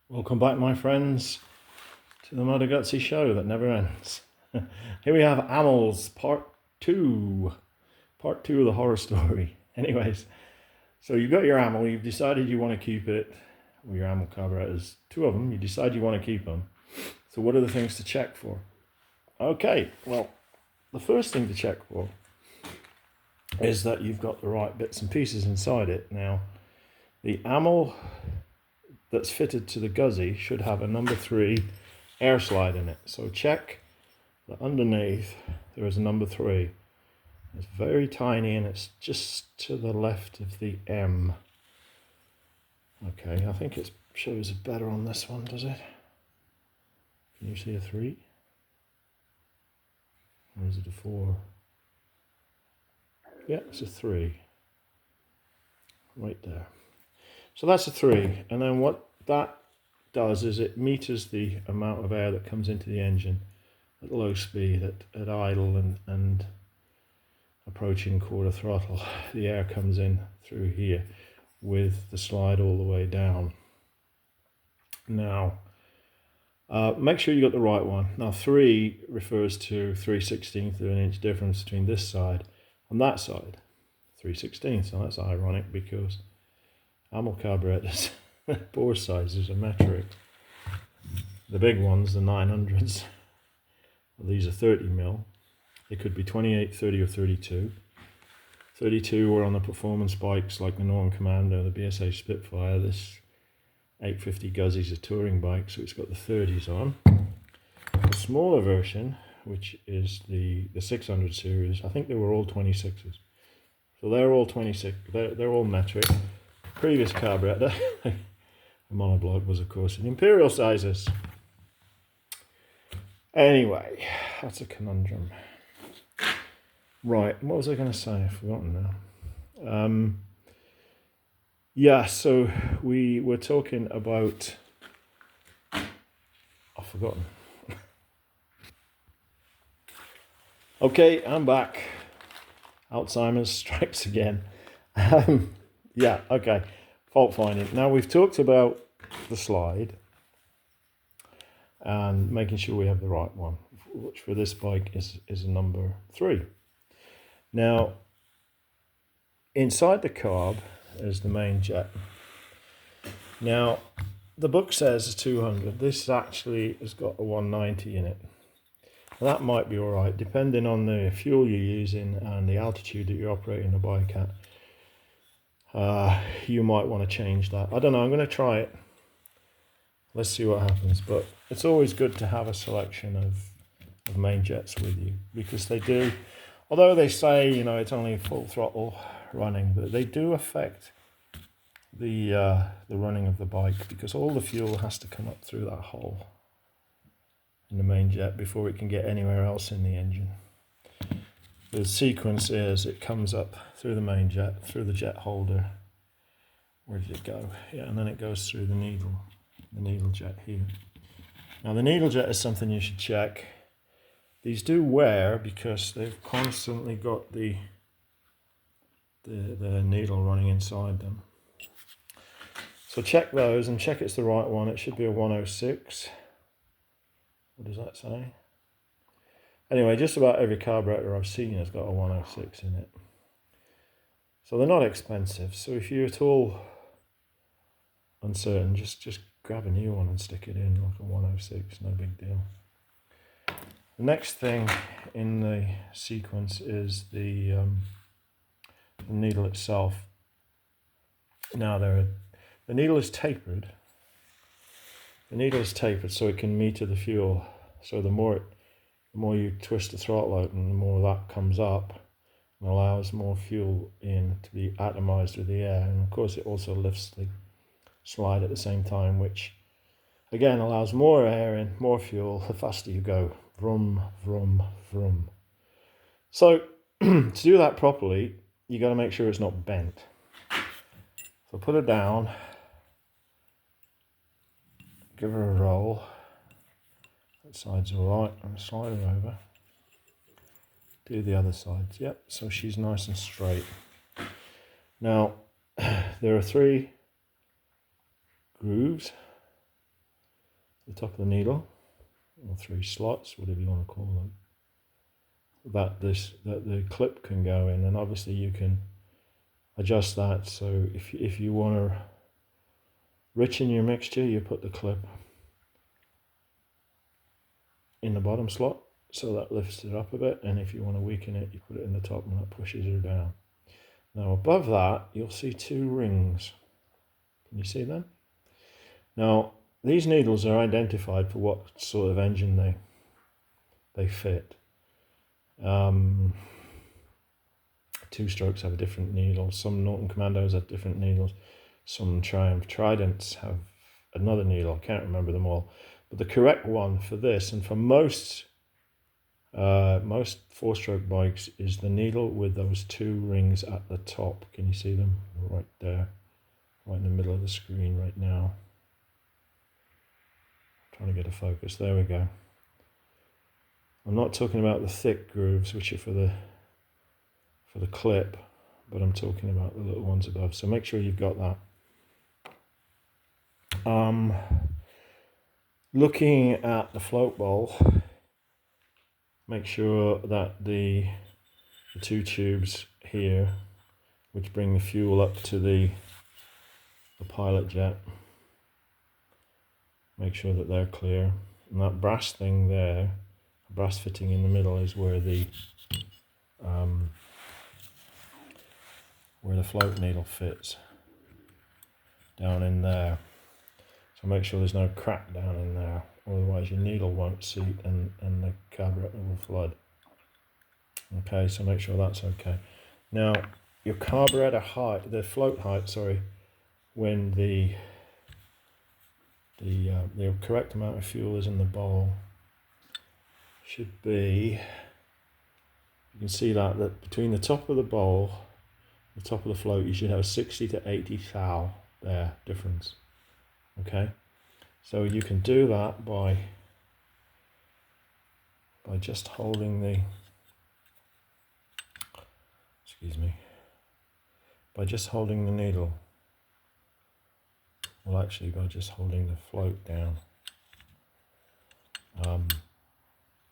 Welcome back, my friends, to the Moto Guzzi show that never ends. Here we have Amal's part two of the horror story. Anyways, so you've got your Amal, you've decided you want to keep it, or your Amal carburetors, two of them, you decide you want to keep them. So what are the things to check for? Okay, well, the first thing to check for is that you've got the right bits and pieces inside it. Now, the Amal that's fitted to the Guzzi should have a number 3 air slide in it. So check that underneath there is a number 3. It's very tiny and it's just to the left of the M. Okay, I think it shows it better on this one, does it? Can you see a 3? Or is it a 4? Yeah, it's a 3. Right there. So that's a 3, and then what that does is it meters the amount of air that comes into the engine at low speed, at idle and approaching quarter throttle. The air comes in through here with the slide all the way down. Now, make sure you got the right one. Now 3 refers to 3/16 of an inch difference between this side and that side. 3/16, so that's ironic because Amal carburetors, bore sizes are metric. The big ones, the 900s, these are 30mm. They could be 28, 30 or 32. 32 were on the performance bikes like the Norton Commander, the BSA Spitfire. This 850 Guzzi is a touring bike, so it's got the 30s on. The smaller version, which is the 600 series, I think they were all 26s. So they're all 26, they're all metric. Previous carburetor, the monoblock, was of course in imperial sizes. Anyway, that's a conundrum. Right, what was I going to say? I've forgotten now. Yeah, so we were talking about... I've forgotten. Okay, I'm back. Alzheimer's strikes again. Yeah, okay. Fault finding. Now we've talked about the slide and making sure we have the right one, which for this bike is a number 3. Now, inside the carb is the main jet. Now, the book says it's 200. This actually has got a 190 in it. And that might be all right, depending on the fuel you're using and the altitude that you're operating the bike at. You might want to change that. I don't know, I'm going to try it. Let's see what happens. But it's always good to have a selection of main jets with you, because they do, although they say, you know, it's only full throttle running, but they do affect the running of the bike, because all the fuel has to come up through that hole in the main jet before it can get anywhere else in the engine. The sequence is it comes up through the main jet, through the jet holder. Where did it go? Yeah, and then it goes through the needle jet here. Now the needle jet is something you should check. These do wear because they've constantly got the needle running inside them. So check those and check it's the right one. It should be a 106. What does that say? Anyway, just about every carburetor I've seen has got a 106 in it. So they're not expensive. So if you're at all uncertain, just grab a new one and stick it in, like a 106, no big deal. The next thing in the sequence is the needle itself. Now the needle is tapered. The needle is tapered so it can meter the fuel. So the more you twist the throttle open, the more that comes up and allows more fuel in to be atomized with the air. And of course it also lifts the slide at the same time, which again allows more air in, more fuel, the faster you go. Vroom, vroom, vroom. So to do that properly, you got to make sure it's not bent. So put it down, give her a roll. That side's all right, and slide her over. Do the other sides. Yep, so she's nice and straight. Now, there are 3 grooves the top of the needle, or 3 slots, whatever you want to call them, that the clip can go in, and obviously you can adjust that. So if you want to richen your mixture, you put the clip in the bottom slot, so that lifts it up a bit, and if you want to weaken it, you put it in the top and that pushes her down. Now above that you'll see 2 rings. Can you see them? Now these needles are identified for what sort of engine they fit. 2-strokes have a different needle, some Norton Commandos have different needles, some Triumph Tridents have another needle. I can't remember them all, but the correct one for this and for most 4-stroke bikes is the needle with those 2 rings at the top. Can you see them? Right there, right in the middle of the screen right now. I'm trying to get a focus. There we go. I'm not talking about the thick grooves, which are for the clip, but I'm talking about the little ones above. So make sure you've got that. Looking at the float bowl, make sure that the 2 tubes here, which bring the fuel up to the pilot jet, make sure that they're clear. And that brass thing there, brass fitting in the middle, is where the float needle fits, down in there. So make sure there's no crack down in there, otherwise your needle won't seat and the carburetor will flood. Okay, so make sure that's okay. Now your carburetor height, the float height, sorry, when the correct amount of fuel is in the bowl, should be, you can see that between the top of the bowl, the top of the float, you should have 60 to 80 thou there difference. Okay, so you can do that by just holding the, by just holding the needle. Well, actually by just holding the float down.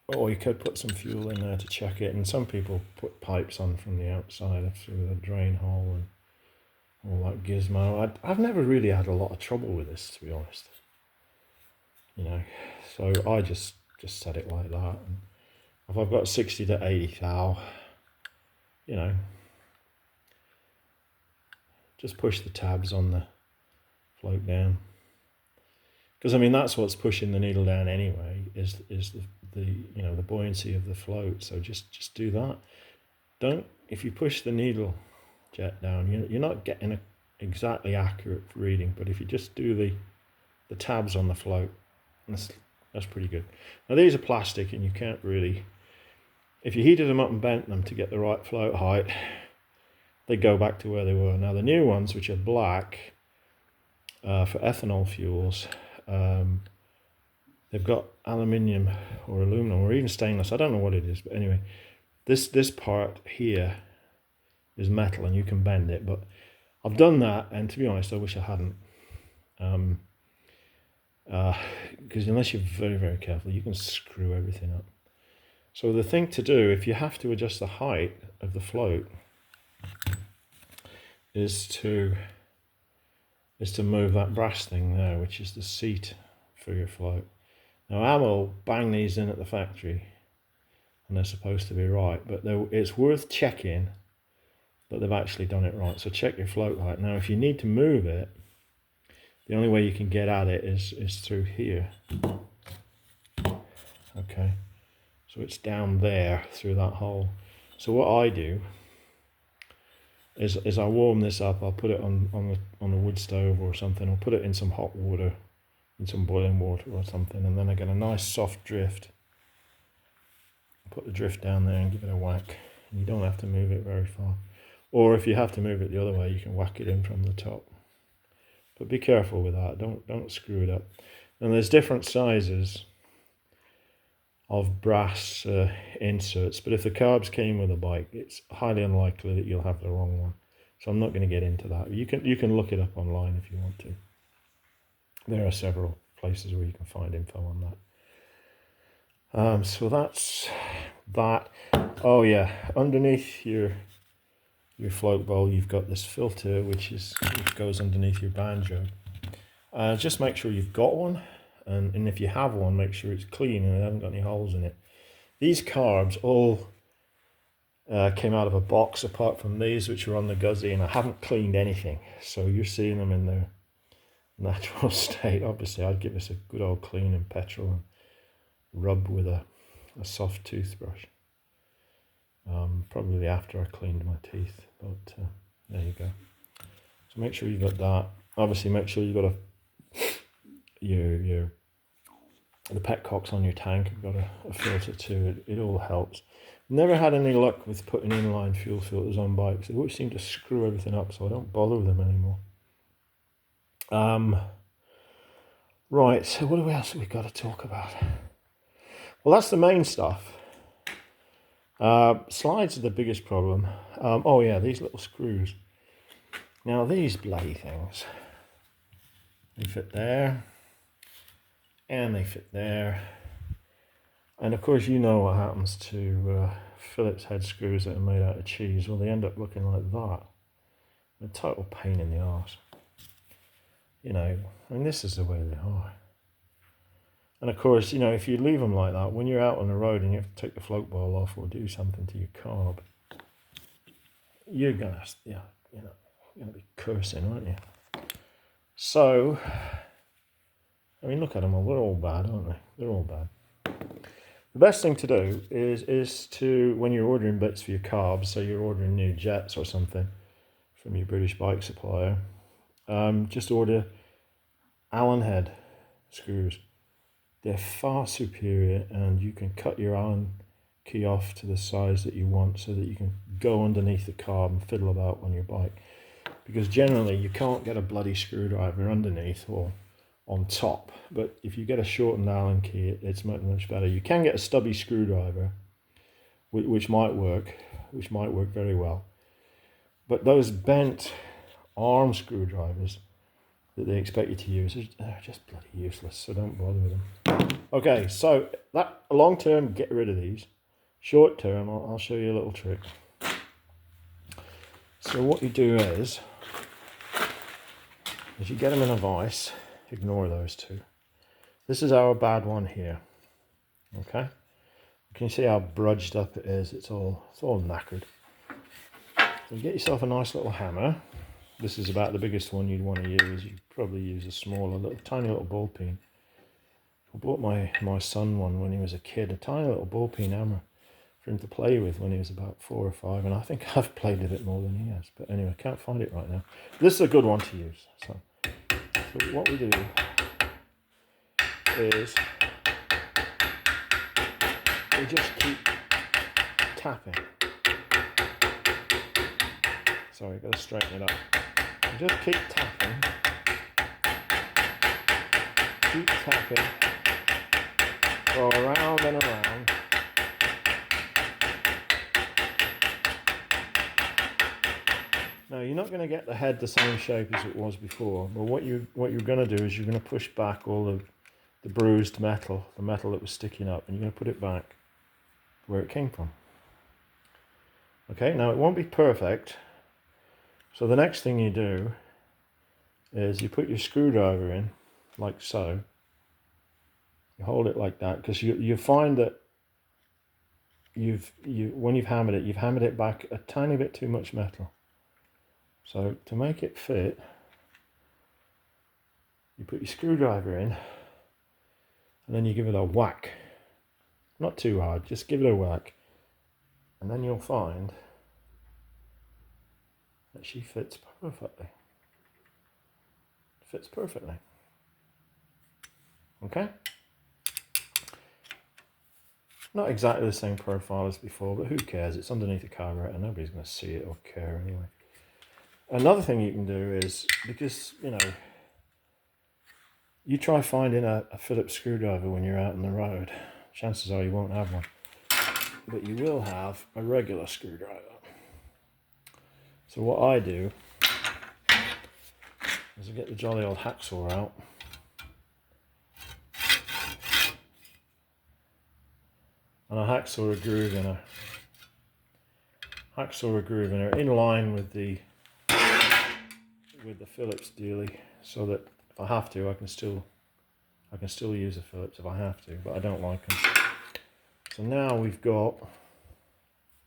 Or you could put some fuel in there to check it, and some people put pipes on from the outside through the drain hole and all that gizmo. I've never really had a lot of trouble with this, to be honest. You know, so I just set it like that. And if I've got 60 to 80 thou, you know, just push the tabs on the float down. Because I mean that's what's pushing the needle down anyway, is the you know, the buoyancy of the float. So just do that. Don't, if you push the needle jet down, you're not getting an exactly accurate reading, but if you just do the tabs on the float, that's pretty good. Now these are plastic and you can't really, if you heated them up and bent them to get the right float height, they go back to where they were. Now the new ones, which are black, for ethanol fuels, they've got aluminium or aluminum or even stainless, I don't know what it is, but anyway, this part here is metal and you can bend it, but I've done that, and to be honest I wish I hadn't, because unless you're very, very careful, you can screw everything up. So the thing to do, if you have to adjust the height of the float, is to move that brass thing there, which is the seat for your float. Now Amal bang these in at the factory and they're supposed to be right, but it's worth checking that they've actually done it right. So check your float height. Now if you need to move it, the only way you can get at it is through here. Okay, so it's down there through that hole. So what I do is I warm this up. I'll put it on a wood stove or something. I'll put it in some hot water, in some boiling water or something, and then I get a nice soft drift. Put the drift down there and give it a whack. And you don't have to move it very far. Or if you have to move it the other way, you can whack it in from the top. But be careful with that. Don't screw it up. And there's different sizes of brass inserts, but if the carbs came with a bike, it's highly unlikely that you'll have the wrong one. So I'm not going to get into that. You can look it up online if you want to. There are several places where you can find info on that. So that's that. Oh yeah, underneath your float bowl, you've got this filter which goes underneath your banjo. Just make sure you've got one, and if you have one, make sure it's clean and it hasn't got any holes in it. These carbs all came out of a box, apart from these which are on the Guzzi, and I haven't cleaned anything, so you're seeing them in their natural state. Obviously I'd give this a good old clean in petrol and rub with a soft toothbrush, probably after I cleaned my teeth, but there you go. So make sure you've got that. Obviously make sure you've got the petcocks on your tank. You've got a filter too. It all helps. Never had any luck with putting inline fuel filters on bikes. They always seem to screw everything up, so I don't bother with them anymore. Right, so what else have we got to talk about? Well, that's the main stuff. Slides are the biggest problem. Oh yeah, these little screws. Now these bloody things, they fit there, and they fit there. And of course you know what happens to Phillips head screws that are made out of cheese. Well, they end up looking like that. A total pain in the arse. You know, I mean, this is the way they are. And of course, you know, if you leave them like that, when you're out on the road and you have to take the float bowl off or do something to your carb, you're gonna, you're gonna be cursing, aren't you? So, I mean, look at them all. They're all bad, aren't they? They're all bad. The best thing to do is to, when you're ordering bits for your carbs, so you're ordering new jets or something from your British bike supplier, just order Allen head screws. They're far superior, and you can cut your Allen key off to the size that you want so that you can go underneath the carb and fiddle about on your bike. Because generally you can't get a bloody screwdriver underneath or on top, but if you get a shortened Allen key, it's much better. You can get a stubby screwdriver, which might work very well. But those bent arm screwdrivers that they expect you to use are just bloody useless, so don't bother with them. Okay, so that long term, get rid of these. Short term, I'll show you a little trick. So what you do is you get them in a vise. Ignore those two. This is our bad one here. Okay, you can see how brudged up it is. It's all knackered. So get yourself a nice little hammer. This is about the biggest one you'd want to use. You'd probably use a smaller, tiny little ball peen. I bought my son one when he was a kid, a tiny little ball peen hammer for him to play with when he was about 4 or 5, and I think I've played with it more than he has. But anyway, I can't find it right now. This is a good one to use. So what we do is we just keep tapping. Sorry, got to straighten it up. We just keep tapping. Keep tapping. Go around and around. Now you're not going to get the head the same shape as it was before, but what you're going to do is you're going to push back all the bruised metal, the metal that was sticking up, and you're going to put it back where it came from. Okay, now it won't be perfect, so the next thing you do is you put your screwdriver in, like so. You hold it like that, because you find that when you've hammered it back a tiny bit too much metal. So to make it fit, you put your screwdriver in, and then you give it a whack. Not too hard, just give it a whack, and then you'll find that she fits perfectly. Fits perfectly. Okay? Not exactly the same profile as before, but who cares? It's underneath the carburetor. Nobody's going to see it or care anyway. Another thing you can do is, because, you know, you try finding a Phillips screwdriver when you're out on the road. Chances are you won't have one. But you will have a regular screwdriver. So what I do is I get the jolly old hacksaw out. and a hacksaw a groove in her. Hacksaw a groove in her in line with the Phillips dealie, so that if I have to, I can still use a Phillips if I have to, but I don't like them. So now we've got,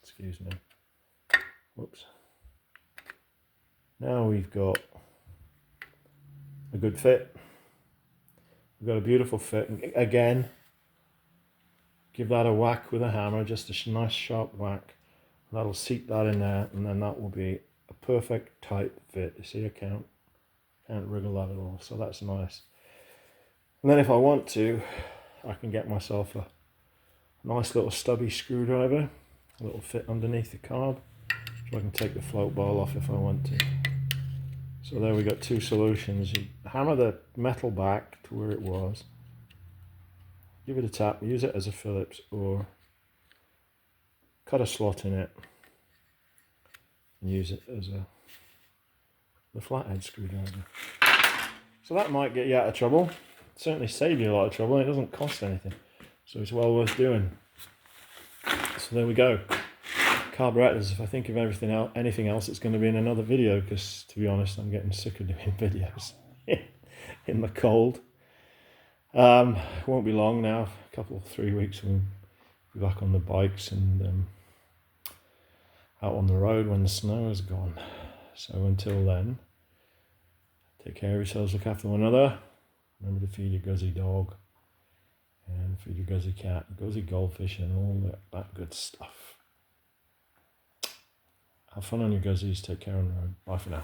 excuse me, whoops. Now we've got a good fit. We've got a beautiful fit. And again, give that a whack with a hammer, just a nice sharp whack. That'll seat that in there, and then that will be a perfect tight fit. You see, I can't wriggle that at all, so that's nice. And then if I want to, I can get myself a nice little stubby screwdriver, a little fit underneath the carb, so I can take the float ball off if I want to. So there we got two solutions. You hammer the metal back to where it was, give it a tap, use it as a Phillips, or cut a slot in it and use it as the flathead screwdriver. So that might get you out of trouble. Certainly save you a lot of trouble, and it doesn't cost anything. So it's well worth doing. So there we go. Carburetors. If I think of anything else, it's going to be in another video, because to be honest, I'm getting sick of doing videos in the cold. It won't be long now. A couple, 3 weeks, we'll be back on the bikes and out on the road when the snow is gone. So until then, take care of yourselves, look after one another. Remember to feed your Guzzi dog and feed your Guzzi cat, Guzzi goldfish, and all that good stuff. Have fun on your Guzzis. Take care on the road. Bye for now.